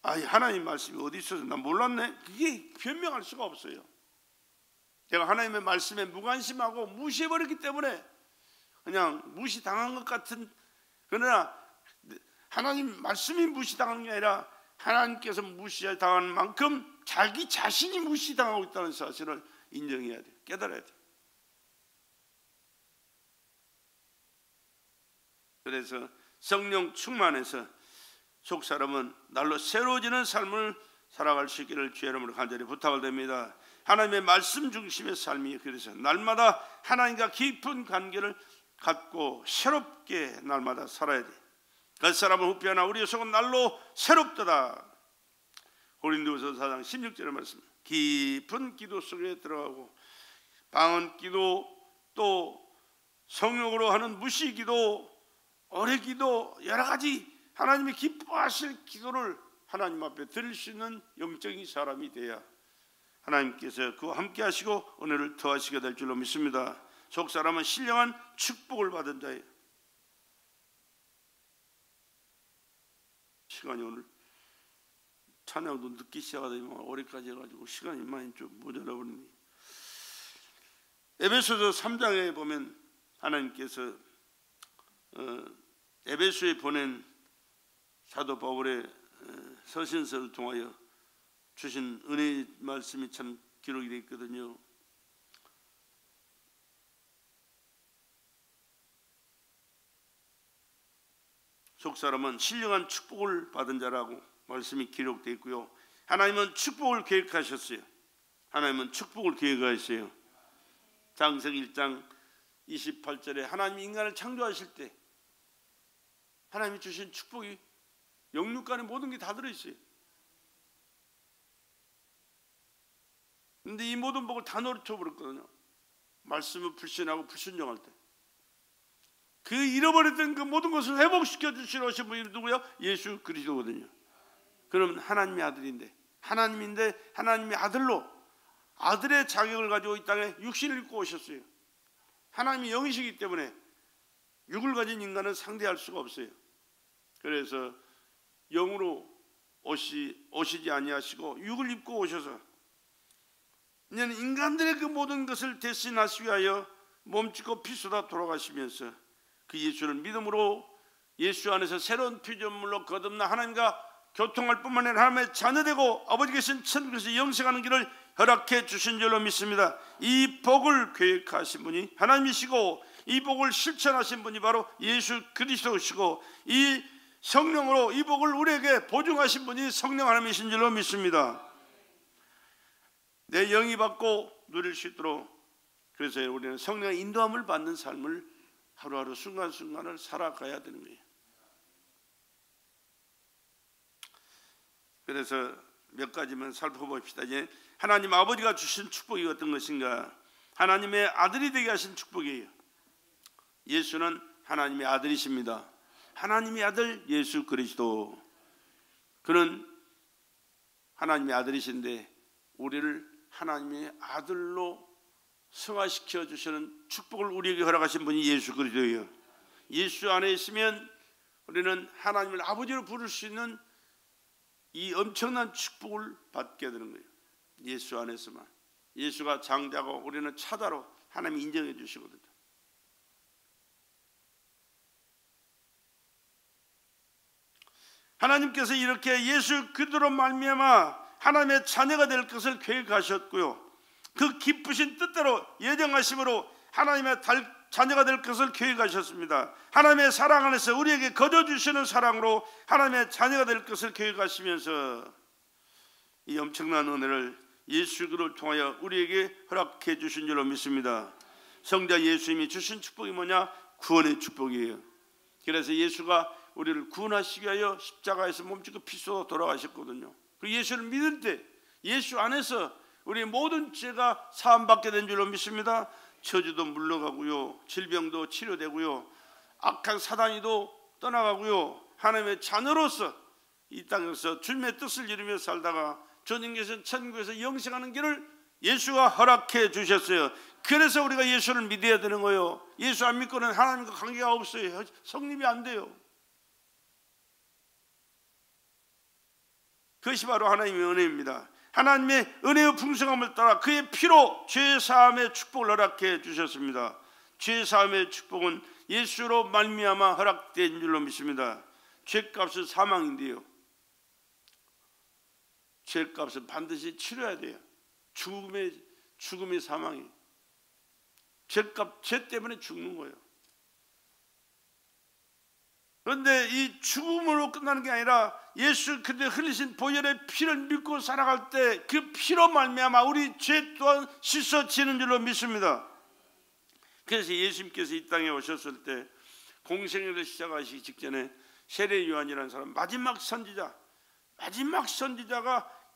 하나님 말씀이 어디 있어서 난 몰랐네. 그게 변명할 수가 없어요. 제가 하나님의 말씀에 무관심하고 무시해버렸기 때문에 그냥 무시당한 것 같은, 그러나 하나님 말씀이 무시당한 게 아니라 하나님께서 무시당한 만큼 자기 자신이 무시당하고 있다는 사실을 인정해야 돼요. 깨달아야 돼요. 그래서 성령 충만해서 속사람은 날로 새로워지는 삶을 살아갈 수 있기를 주의 이름으로 간절히 부탁을 드립니다. 하나님의 말씀 중심의 삶이 그래서 날마다 하나님과 깊은 관계를 갖고 새롭게 날마다 살아야 돼. 그 사람은 후피하나 우리의 속은 날로 새롭도다. 고린도후서 4장 16절의 말씀. 깊은 기도 속에 들어가고 방언 기도 또 성령으로 하는 무시 기도 어뢰 기도 여러 가지 하나님이 기뻐하실 기도를 하나님 앞에 드릴 수 있는 영적인 사람이 돼야 하나님께서 그와 함께 하시고 은혜를 더하시게 될 줄로 믿습니다. 속 사람은 신령한 축복을 받은 자예요. 시간이 오늘 찬양도 늦게 시작하더니 올해까지 해가지고 시간이 많이 좀 모자라 버리니 에베소서 3장에 보면 하나님께서 에베소에 보낸 사도 바울의 서신서를 통하여 주신 은혜의 말씀이 참 기록이 되어 있거든요. 속사람은 신령한 축복을 받은 자라고 말씀이 기록되어 있고요. 하나님은 축복을 계획하셨어요. 하나님은 축복을 계획하셨어요. 장세기 1장 28절에 하나님이 인간을 창조하실 때 하나님이 주신 축복이 영육간에 모든 게 다 들어있어요. 근데 이 모든 복을 다 놓쳐버렸거든요. 말씀을 불신하고 불순종할 때. 그 잃어버렸던 그 모든 것을 회복시켜 주시러 오신 분이 누구야? 예수 그리스도거든요. 그럼 하나님의 아들인데, 하나님의 아들로 아들의 자격을 가지고 이 땅에 육신을 입고 오셨어요. 하나님이 영이시기 때문에 육을 가진 인간은 상대할 수가 없어요. 그래서 영으로 오시지 아니하시고 육을 입고 오셔서 이제는 인간들의 그 모든 것을 대신하시기 위하여 몸짓고 피 쏟아 돌아가시면서 그 예수를 믿음으로 예수 안에서 새로운 피조물로 거듭나 하나님과 교통할 뿐만 아니라 하나님의 자녀되고 아버지 계신 천국에서 영생하는 길을 허락해 주신 줄로 믿습니다. 이 복을 계획하신 분이 하나님이시고 이 복을 실천하신 분이 바로 예수 그리스도시고 이 성령으로 이 복을 우리에게 보증하신 분이 성령 하나님이신 줄로 믿습니다. 내 영이 받고 누릴 수 있도록, 그래서 우리는 성령의 인도함을 받는 삶을 하루하루 순간순간을 살아가야 되는 거예요. 그래서 몇 가지만 살펴봅시다. 이제 하나님 아버지가 주신 축복이 어떤 것인가? 하나님의 아들이 되게 하신 축복이에요. 예수는 하나님의 아들이십니다. 하나님의 아들 예수 그리스도, 그는 하나님의 아들이신데 우리를 하나님의 아들로 승화시켜 주시는 축복을 우리에게 허락하신 분이 예수 그리스도예요. 예수 안에 있으면 우리는 하나님을 아버지로 부를 수 있는 이 엄청난 축복을 받게 되는 거예요. 예수 안에서만. 예수가 장자고 우리는 차자로 하나님이 인정해 주시거든요. 하나님께서 이렇게 예수 그리스도로 말미암아 하나님의 자녀가 될 것을 계획하셨고요, 그 기쁘신 뜻대로 예정하심으로 하나님의 자녀가 될 것을 계획하셨습니다. 하나님의 사랑 안에서 우리에게 거둬주시는 사랑으로 하나님의 자녀가 될 것을 계획하시면서 이 엄청난 은혜를 예수 그리스도를 통하여 우리에게 허락해 주신 줄로 믿습니다. 성자 예수님이 주신 축복이 뭐냐? 구원의 축복이에요. 그래서 예수가 우리를 구원하시기 위하여 십자가에서 몸짓고 피 쏟아 돌아가셨거든요. 그 예수를 믿을 때 예수 안에서 우리의 모든 죄가 사함받게 된 줄로 믿습니다. 저주도 물러가고요, 질병도 치료되고요, 악한 사단이도 떠나가고요, 하나님의 자녀로서 이 땅에서 주님의 뜻을 이루며 살다가 주님께서 천국에서 영생하는 길을 예수가 허락해 주셨어요. 그래서 우리가 예수를 믿어야 되는 거예요. 예수 안 믿고는 하나님과 관계가 없어요. 성립이 안 돼요. 그것이 바로 하나님의 은혜입니다. 하나님의 은혜의 풍성함을 따라 그의 피로 죄사함의 축복을 허락해 주셨습니다. 죄사함의 축복은 예수로 말미암아 허락된 줄로 믿습니다. 죄값은 사망인데요, 죄값은 반드시 치러야 돼요. 죽음의 사망이, 죄 때문에 죽는 거예요. 그런데 이 죽음으로 끝나는 게 아니라 예수 그리스도의 흘리신 보혈의 피를 믿고 살아갈 때 그 피로 말미암아 우리 죄 또한 씻어지는 줄로 믿습니다. 그래서 예수님께서 이 땅에 오셨을 때 공생애를 시작하시기 직전에 세례 요한이라는 사람, 마지막 선지자가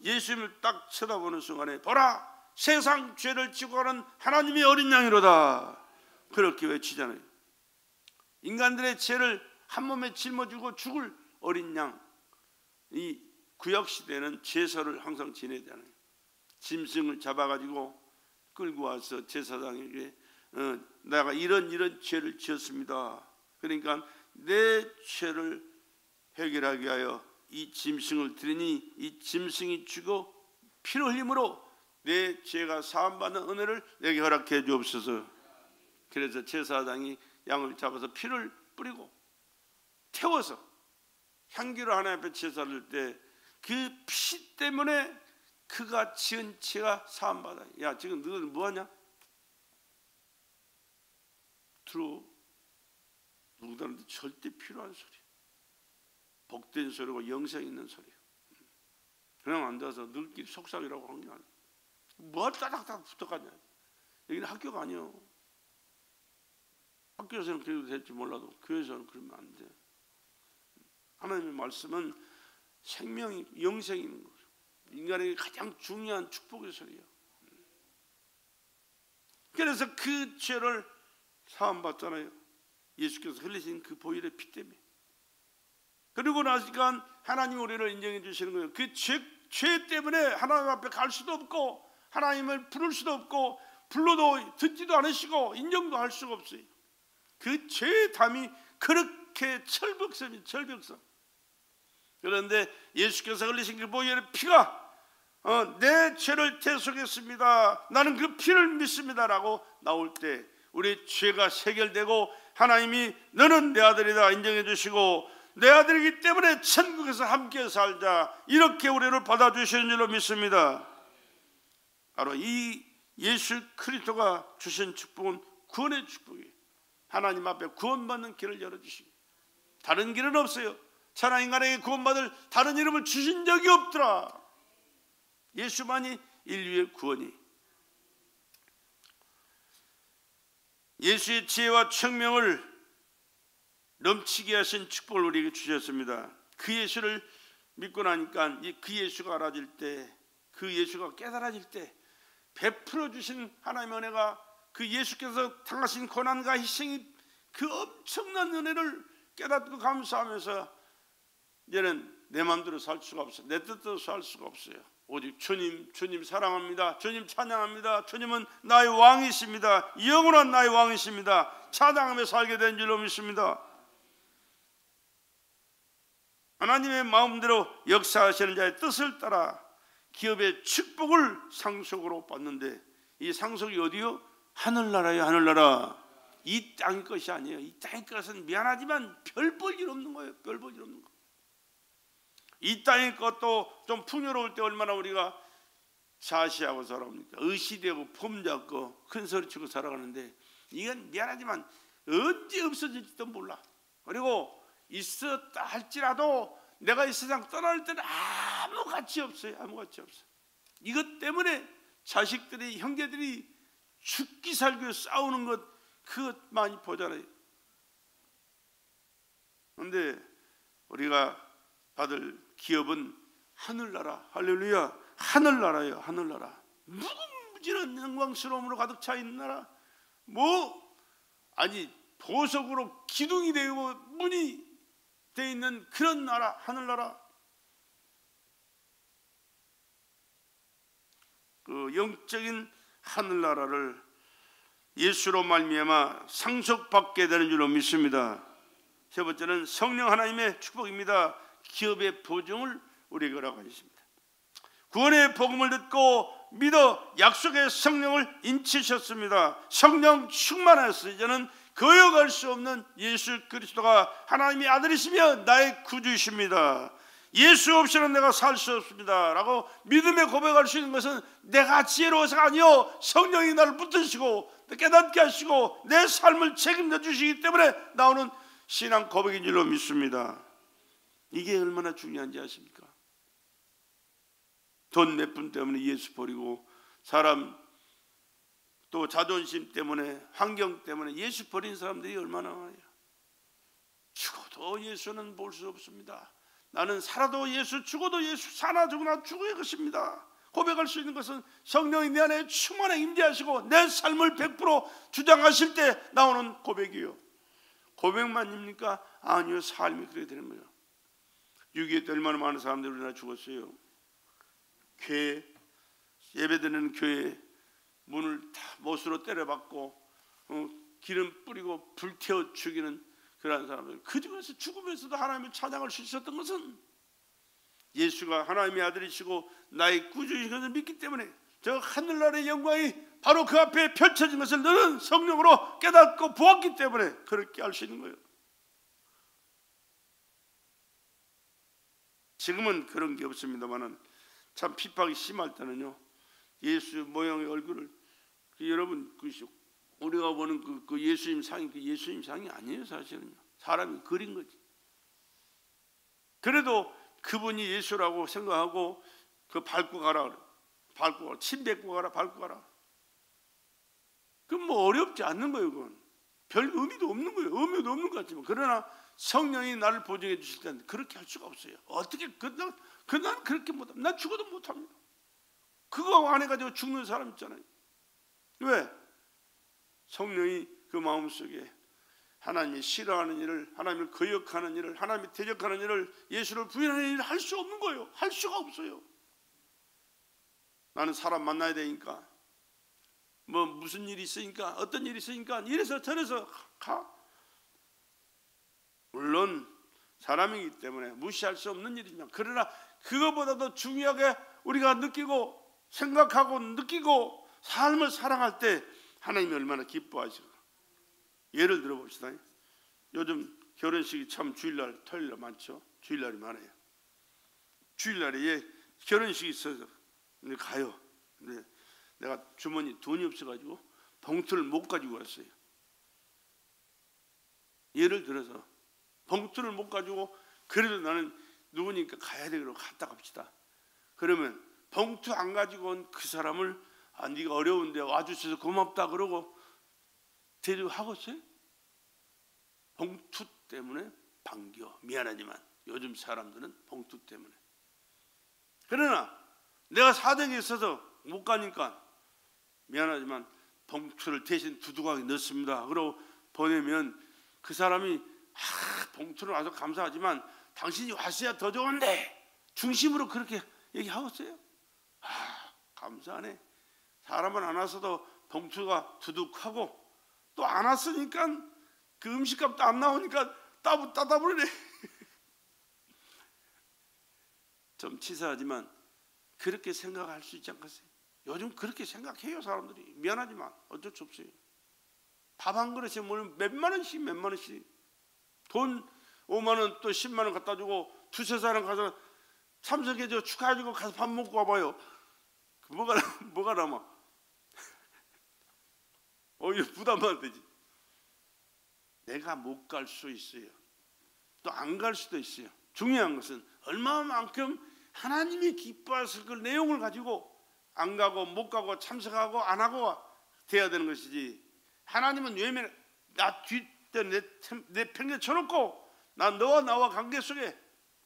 예수님을 딱 쳐다보는 순간에 보라, 세상 죄를 지고 가는 하나님의 어린 양이로다, 그렇게 외치잖아요. 인간들의 죄를 한 몸에 짊어지고 죽을 어린 양. 이 구약시대는 제사를 항상 지내잖아요. 짐승을 잡아가지고 끌고 와서 제사장에게 내가 이런 죄를 지었습니다. 그러니까 내 죄를 해결하기 위하여 이 짐승을 드리니 이 짐승이 죽어 피를 흘림으로 내 죄가 사함받는 은혜를 내게 허락해 주옵소서. 그래서 제사장이 양을 잡아서 피를 뿌리고 태워서 향기로 하나님 앞에 제사를 때 그 피 때문에 그가 지은 죄가 사함받아. 야, 지금 너희들 뭐하냐? 들어. 누구들한테 절대 필요한 소리, 복된 소리고 영생 있는 소리야. 그냥 앉아서 너희끼리 속삭이라고 한 게 아니야. 뭐 따닥따닥 붙어가냐. 여기는 학교가 아니요. 학교에서는 그래도 될지 몰라도 교회에서는 그러면 안 돼. 하나님의 말씀은 생명이 영생이 있는 거죠. 인간에게 가장 중요한 축복의 소리예요. 그래서 그 죄를 사함받잖아요. 예수께서 흘리신 그 보혈의 피 때문에. 그리고 나니까 하나님이 우리를 인정해 주시는 거예요. 그 죄 때문에 하나님 앞에 갈 수도 없고 하나님을 부를 수도 없고 불러도 듣지도 않으시고 인정도 할 수가 없어요. 그 죄의 담이 그렇게 철벽섬이 철벽섬. 그런데 예수께서 흘리신 그 보혈의 피가 내 죄를 대속했습니다. 나는 그 피를 믿습니다라고 나올 때 우리의 죄가 해결되고 하나님이 너는 내 아들이다 인정해 주시고 내 아들이기 때문에 천국에서 함께 살자 이렇게 우리를 받아주시는 줄로 믿습니다. 바로 이 예수 그리스도가 주신 축복은 구원의 축복이에요. 하나님 앞에 구원받는 길을 열어주시고 다른 길은 없어요. 천하 인간에게 구원받을 다른 이름을 주신 적이 없더라. 예수만이 인류의 구원이. 예수의 지혜와 청명을 넘치게 하신 축복을 우리에게 주셨습니다. 그 예수를 믿고 나니까 그 예수가 알아질 때, 그 예수가 깨달아질 때 베풀어 주신 하나님의 은혜가 그 예수께서 당하신 고난과 희생이 그 엄청난 은혜를 깨닫고 감사하면서 이제는 내 마음대로 살 수가 없어요. 내 뜻대로 살 수가 없어요. 오직 주님 사랑합니다. 주님 찬양합니다. 주님은 나의 왕이십니다. 영원한 나의 왕이십니다. 찬양하며 살게 된 줄로 믿습니다. 하나님의 마음대로 역사하시는 자의 뜻을 따라 기업의 축복을 상속으로 받는데 이 상속이 어디요? 하늘나라예요. 하늘나라. 이 땅의 것이 아니에요. 이 땅의 것은 미안하지만 별 볼 일 없는 거예요. 별 볼 일 없는 거. 이 땅의 것도 좀 풍요로울 때 얼마나 우리가 사시하고 살아옵니까? 의시되고 폼잡고 큰 소리치고 살아가는데 이건 미안하지만 언제 없어질지도 몰라. 그리고 있었다 할지라도 내가 이 세상 떠날 때는 아무 가치 없어요. 아무 가치 없어요. 이것 때문에 자식들이 형제들이 죽기 살기 싸우는 것 그것 많이 보잖아요. 그런데 우리가 받을 기업은 하늘나라. 할렐루야. 하늘나라예요. 하늘나라. 무궁무진한 영광스러움으로 가득 차 있는 나라. 아니 보석으로 기둥이 되고 문이 되어 있는 그런 나라. 하늘나라. 그 영적인 하늘나라를 예수로 말미암아 상속받게 되는 줄로 믿습니다. 세 번째는 성령 하나님의 축복입니다. 기업의 보증을 우리에게 허락하셨습니다. 구원의 복음을 듣고 믿어 약속의 성령을 인치셨습니다. 성령 충만하였어. 이제는 거역할 수 없는 예수 그리스도가 하나님의 아들이시며 나의 구주이십니다. 예수 없이는 내가 살 수 없습니다 라고 믿음에 고백할 수 있는 것은 내가 지혜로워서가 아니요 성령이 나를 붙드시고 깨닫게 하시고 내 삶을 책임져 주시기 때문에 나오는 신앙 고백인 줄로 믿습니다. 이게 얼마나 중요한지 아십니까? 돈 몇 푼 때문에 예수 버리고 사람 또 자존심 때문에 환경 때문에 예수 버린 사람들이 얼마나 많아요. 죽어도 예수는 볼 수 없습니다. 나는 살아도 예수, 죽어도 예수, 사나 죽으나 주의 것입니다. 고백할 수 있는 것은 성령이 내 안에 충만히 임재하시고 내 삶을 100% 주장하실 때 나오는 고백이에요. 고백만입니까? 아니요, 삶이 그렇게 되는 거예요. 6.25 때 얼마나 많은 사람들이 우리나라 죽었어요. 교회, 예배드리는 교회 문을 다 못으로 때려박고 기름 뿌리고 불태워 죽이는 그러한 사람들, 그 중에서 죽으면서도 하나님의 찬양을 수 있었던 것은 예수가 하나님의 아들이시고 나의 구주이신 것을 믿기 때문에 저 하늘나라의 영광이 바로 그 앞에 펼쳐진 것을 너는 성령으로 깨닫고 보았기 때문에 그렇게 할 수 있는 거예요. 지금은 그런 게 없습니다만은 참 핍박이 심할 때는요, 예수 모형의 얼굴을 여러분 우리가 보는 그 예수님 상이 그 예수님 상이 아니에요. 사실은요, 사람이 그린 거지. 그래도 그분이 예수라고 생각하고 그 밟고 가라, 밟고 가라, 침 뱉고 가라, 밟고 가라. 그건 뭐 어렵지 않는 거예요. 그건 별 의미도 없는 거예요. 의미도 없는 것 같지만, 그러나 성령이 나를 보증해 주실 때는 그렇게 할 수가 없어요. 어떻게 난 그렇게 못합니다. 난 죽어도 못합니다. 그거 안 해가지고 죽는 사람 있잖아요. 왜? 성령이 그 마음속에 하나님이 싫어하는 일을, 하나님을 거역하는 일을, 하나님이 대적하는 일을, 예수를 부인하는 일을 할 수 없는 거예요. 할 수가 없어요. 나는 사람 만나야 되니까, 뭐 무슨 일이 있으니까, 어떤 일이 있으니까 이래서 저래서 가. 물론 사람이기 때문에 무시할 수 없는 일이지만, 그러나 그거보다도 중요하게 우리가 느끼고 생각하고 느끼고 삶을 살아갈 때 하나님이 얼마나 기뻐하실까. 예를 들어 봅시다. 요즘 결혼식이 참 주일날, 토요일날 많죠. 주일날이 많아요. 주일날에 결혼식이 있어서 가요. 근데 내가 주머니 돈이 없어가지고 봉투를 못 가지고 왔어요. 예를 들어서 봉투를 못 가지고, 그래도 나는 누구니까 가야 돼. 그러고 갔다 갑시다. 그러면 봉투 안 가지고 온 그 사람을, 네가 어려운데 와주셔서 고맙다 그러고 대접하겠어요? 봉투 때문에 반겨. 미안하지만 요즘 사람들은 봉투 때문에. 그러나 내가 사정이 있어서 못 가니까 미안하지만 봉투를 대신 두둑하게 넣습니다. 그러고 보내면 그 사람이 봉투를 와서 감사하지만 당신이 왔어야 더 좋은데 중심으로 그렇게 얘기하겠어요? 감사하네. 사람은 안 왔어도 봉투가 두둑하고, 또 안 왔으니까 그 음식값도 안 나오니까 따다부르네. 좀 치사하지만 그렇게 생각할 수 있지 않겠어요? 요즘 그렇게 생각해요 사람들이. 미안하지만 어쩔 수 없어요. 밥 한 그릇에 몇만 원씩 돈 5만 원 또 10만 원 갖다 주고 두세 사람 가서 참석해줘 축하해주고 가서 밥 먹고 와봐요. 뭐가 남아? 오히려 부담만 되지. 내가 못 갈 수 있어요. 또 안 갈 수도 있어요. 중요한 것은 얼마만큼 하나님이 기뻐하실 그 내용을 가지고 안 가고 못 가고 참석하고 안 하고 돼야 되는 것이지. 하나님은 외면에 나 뒷대 내 평에 쳐놓고 나 너와 나와 관계 속에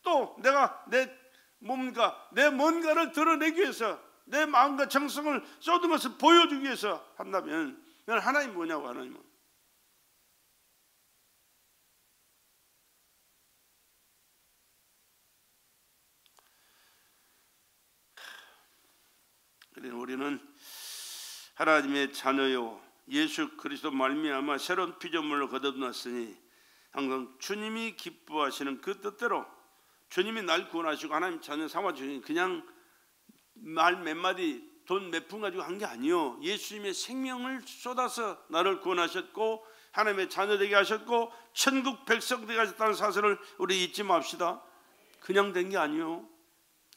또 내가 내 뭔가를 드러내기 위해서 내 마음과 정성을 쏟은 것을 보여주기 위해서 한다면, 하나님 뭐냐고. 하나님은 우리는 하나님의 자녀요 예수 그리스도 말미암아 새로운 피조물로 거듭났으니 항상 주님이 기뻐하시는 그 뜻대로 주님이 날 구원하시고 하나님 자녀 삼아주시니 그냥 말 몇 마디 돈 몇 푼 가지고 한 게 아니요. 예수님의 생명을 쏟아서 나를 구원하셨고 하나님의 자녀 되게 하셨고 천국 백성 되게 하셨다는 사실을 우리 잊지 맙시다. 그냥 된 게 아니요.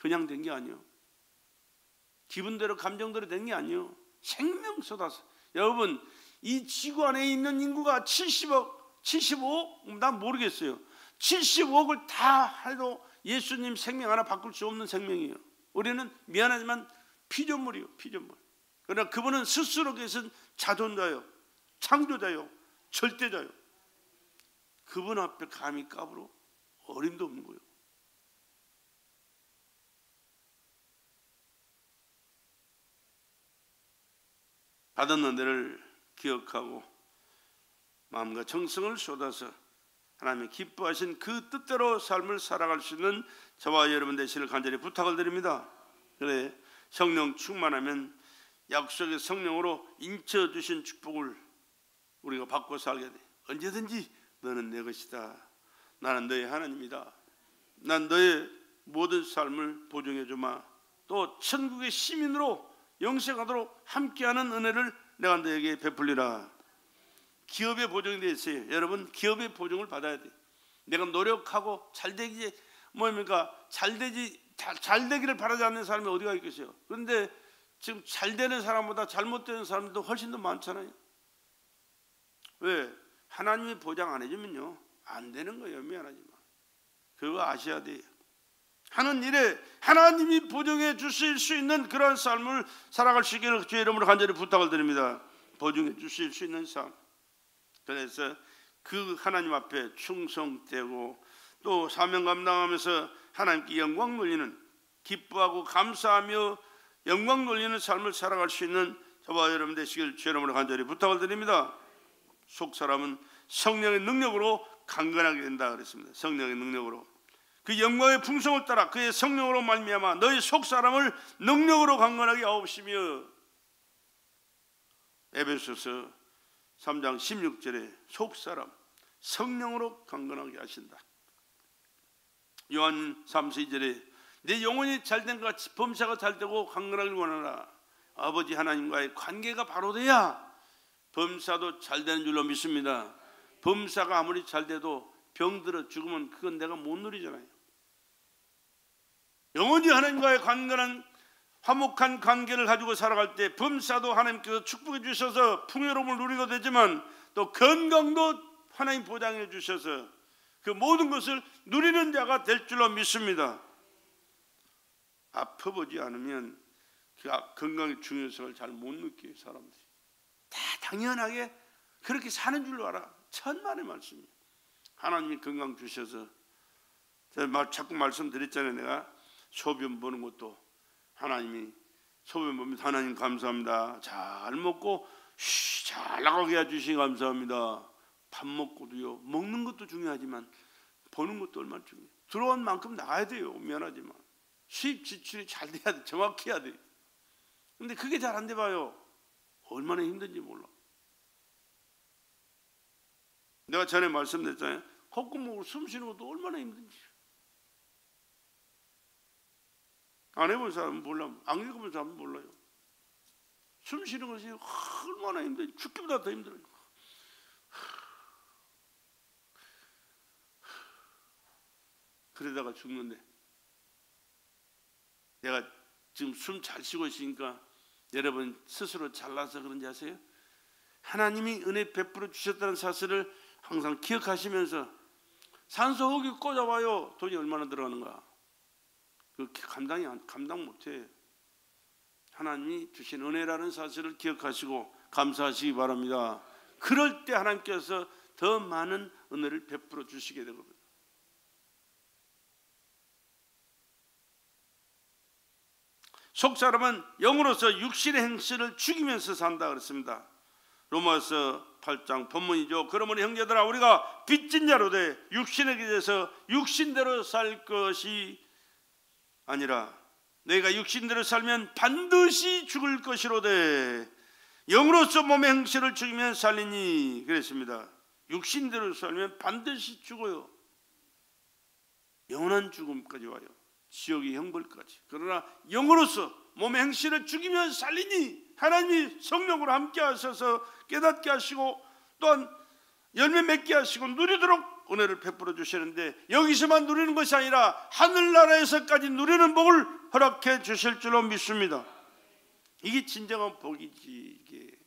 그냥 된 게 아니요. 기분대로 감정대로 된 게 아니요. 생명 쏟아서. 여러분 이 지구 안에 있는 인구가 70억 75억 난 모르겠어요. 75억을 다 해도 예수님 생명 하나 바꿀 수 없는 생명이에요. 우리는 미안하지만 피조물이요. 피조물. 그러나 그분은 스스로 계신 자존자요 창조자요 절대자요. 그분 앞에 감히 까불어 어림도 없는 거예요. 받은 은혜를 기억하고 마음과 정성을 쏟아서 하나님의 기뻐하신 그 뜻대로 삶을 살아갈 수 있는 저와 여러분 되시를 간절히 부탁을 드립니다. 그래 성령 충만하면 약속의 성령으로 인쳐주신 축복을 우리가 받고 살게 돼. 언제든지 너는 내 것이다. 나는 너의 하나님이다. 난 너의 모든 삶을 보증해 주마. 또 천국의 시민으로 영생하도록 함께하는 은혜를 내가 너에게 베풀리라. 기업의 보증이 되어 있어요. 여러분 기업의 보증을 받아야 돼. 내가 노력하고 잘되기 잘되기를 바라지 않는 사람이 어디가 있겠어요. 그런데 지금 잘되는 사람보다 잘못되는 사람들도 훨씬 더 많잖아요. 왜? 하나님이 보장 안 해주면요 안 되는 거예요. 미안하지만 그거 아셔야 돼요. 하는 일에 하나님이 보증해 주실 수 있는 그러한 삶을 살아갈 수 있기를 주의 이름으로 간절히 부탁을 드립니다. 보증해 주실 수 있는 삶. 그래서 그 하나님 앞에 충성되고 또 사명 감당하면서 하나님께 영광 돌리는, 기뻐하고 감사하며 영광 돌리는 삶을 살아갈 수 있는 저와 여러분 되시길 주의 이름으로 간절히 부탁을 드립니다. 속 사람은 성령의 능력으로 강건하게 된다 그랬습니다. 성령의 능력으로, 그 영광의 풍성을 따라 그의 성령으로 말미암아 너희 속 사람을 능력으로 강건하게 하옵시며, 에베소서 3장 16절에 속 사람 성령으로 강건하게 하신다. 요한 3서 2절에 내 영혼이 잘된 것 같이 범사가 잘되고 강건하길 원하라. 아버지 하나님과의 관계가 바로 돼야 범사도 잘되는 줄로 믿습니다. 범사가 아무리 잘돼도 병들어 죽으면 그건 내가 못 누리잖아요. 영원히 하나님과의 강건한 화목한 관계를 가지고 살아갈 때 범사도 하나님께서 축복해 주셔서 풍요로움을 누리게 되지만 또 건강도 하나님 보장해 주셔서 그 모든 것을 누리는 자가 될 줄로 믿습니다. 아파보지 않으면 그 건강의 중요성을 잘 못 느껴요. 사람들이 다 당연하게 그렇게 사는 줄로 알아. 천만의 말씀이에요. 하나님이 건강 주셔서 제가 자꾸 말씀드렸잖아요. 내가 소변 보는 것도 하나님이 소변 보면서 하나님 감사합니다. 잘 먹고 잘 나가게 해주시니 감사합니다. 밥 먹고도요. 먹는 것도 중요하지만 보는 것도 얼마나 중요해요. 들어온 만큼 나가야 돼요. 미안하지만 수입 지출이 잘 돼야 돼. 정확히 해야 돼. 근데 그게 잘 안 돼 봐요. 얼마나 힘든지 몰라. 내가 전에 말씀드렸잖아요. 콧구멍으로 숨 쉬는 것도 얼마나 힘든지. 안 해본 사람은 몰라. 안 읽어본 사람은 몰라요. 숨 쉬는 것이 얼마나 힘든지. 죽기보다 더 힘들어요. 그러다가 죽는데 내가 지금 숨 잘 쉬고 있으니까 여러분 스스로 잘나서 그런지 아세요? 하나님이 은혜 베풀어 주셨다는 사실을 항상 기억하시면서 산소 호흡기 꽂아봐요. 돈이 얼마나 들어가는가. 그렇게 감당 못해. 하나님이 주신 은혜라는 사실을 기억하시고 감사하시기 바랍니다. 그럴 때 하나님께서 더 많은 은혜를 베풀어 주시게 되거든요. 속사람은 영으로서 육신의 행실을 죽이면서 산다 그랬습니다. 로마서 8장 본문이죠. 그러므로 형제들아 우리가 빚진 자로 돼 육신에게 대해서 육신대로 살 것이 아니라 너희가 육신대로 살면 반드시 죽을 것이로되 영으로서 몸의 행실을 죽이면 살리니 그랬습니다. 육신대로 살면 반드시 죽어요. 영원한 죽음까지 와요. 지옥의 형벌까지. 그러나 영으로서 몸의 행실을 죽이면 살리니 하나님이 성령으로 함께 하셔서 깨닫게 하시고 또한 열매 맺게 하시고 누리도록 은혜를 베풀어 주시는데 여기서만 누리는 것이 아니라 하늘나라에서까지 누리는 복을 허락해 주실 줄로 믿습니다. 이게 진정한 복이지. 이게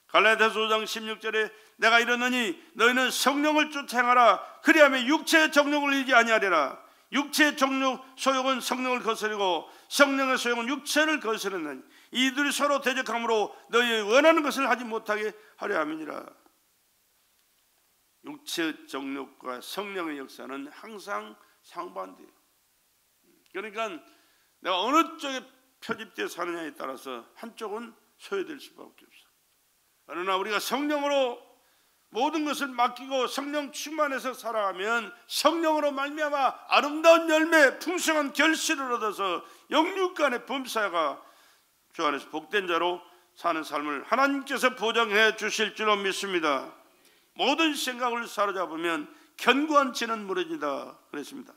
갈라디아서 5장 16절에 내가 이르노니 너희는 성령을 쫓아 행하라. 그리하면 육체의 정욕을 이기지 아니하리라. 육체의 정욕 소욕은 성령을 거스르고 성령의 소욕은 육체를 거스르느니 이들이 서로 대적함으로 너희 원하는 것을 하지 못하게 하려 함이니라. 육체의 정욕과 성령의 역사는 항상 상반돼요. 그러니까 내가 어느 쪽에 표집되어 사느냐에 따라서 한쪽은 소외될 수밖에 없어. 그러나 우리가 성령으로 모든 것을 맡기고 성령 충만해서 살아가면 성령으로 말미암아 아름다운 열매 풍성한 결실을 얻어서 영육간의 범사가 주 안에서 복된 자로 사는 삶을 하나님께서 보장해 주실 줄로 믿습니다. 모든 생각을 사로잡으면 견고한 진은 무너진다 그랬습니다.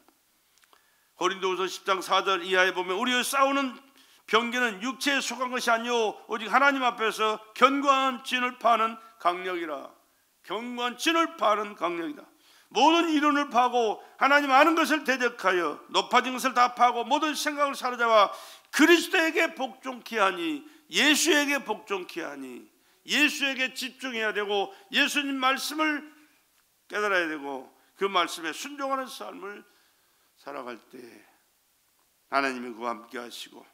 고린도후서 10장 4절 이하에 보면 우리의 싸우는 병기는 육체에 속한 것이 아니요 오직 하나님 앞에서 견고한 진을 파는 강력이라. 견고한 진을 파는 강력이다. 모든 이론을 파고 하나님 아는 것을 대적하여 높아진 것을 다 파고 모든 생각을 사로잡아 그리스도에게 복종케 하니 예수에게 복종케 하니 예수에게 집중해야 되고 예수님 말씀을 깨달아야 되고 그 말씀에 순종하는 삶을 살아갈 때 하나님이 그와 함께 하시고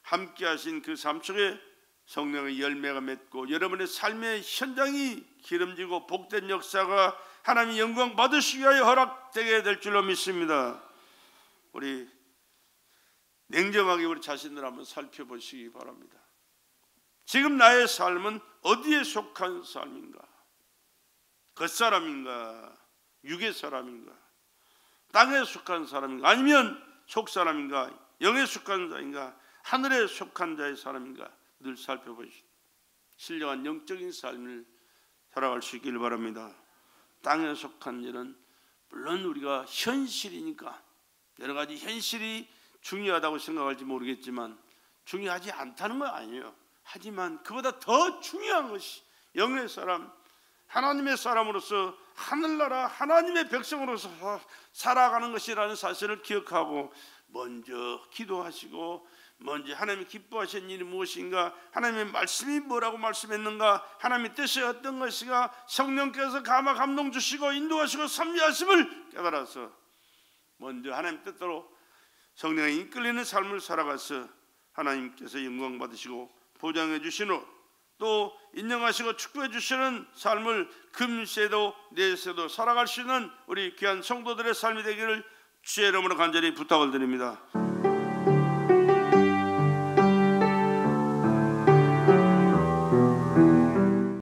함께 하신 그 삶 속에 성령의 열매가 맺고 여러분의 삶의 현장이 기름지고 복된 역사가 하나님의 영광 받으시기 위하여 허락되게 될 줄로 믿습니다. 우리 냉정하게 우리 자신을 한번 살펴보시기 바랍니다. 지금 나의 삶은 어디에 속한 삶인가? 겉사람인가? 육의 사람인가? 땅에 속한 사람인가? 아니면 속사람인가? 영에 속한 자인가? 하늘에 속한 자의 사람인가? 늘 살펴보시고 신령한 영적인 삶을 살아갈 수 있기를 바랍니다. 땅에 속한 일은 물론 우리가 현실이니까 여러 가지 현실이 중요하다고 생각할지 모르겠지만 중요하지 않다는 건 아니에요. 하지만 그보다 더 중요한 것이 영의 사람, 하나님의 사람으로서 하늘나라 하나님의 백성으로서 살아가는 것이라는 사실을 기억하고 먼저 기도하시고 먼저 하나님이 기뻐하시는 일이 무엇인가, 하나님의 말씀이 뭐라고 말씀했는가, 하나님의 뜻이 어떤 것인가, 성령께서 감화 감동 주시고 인도하시고 섭리하심을 깨달아서 먼저 하나님 뜻대로 성령에 이끌리는 삶을 살아가서 하나님께서 영광 받으시고 보장해 주시는 또 인정하시고 축복해 주시는 삶을 금세도 내세도 살아갈 수 있는 우리 귀한 성도들의 삶이 되기를 주의 이름으로 간절히 부탁을 드립니다.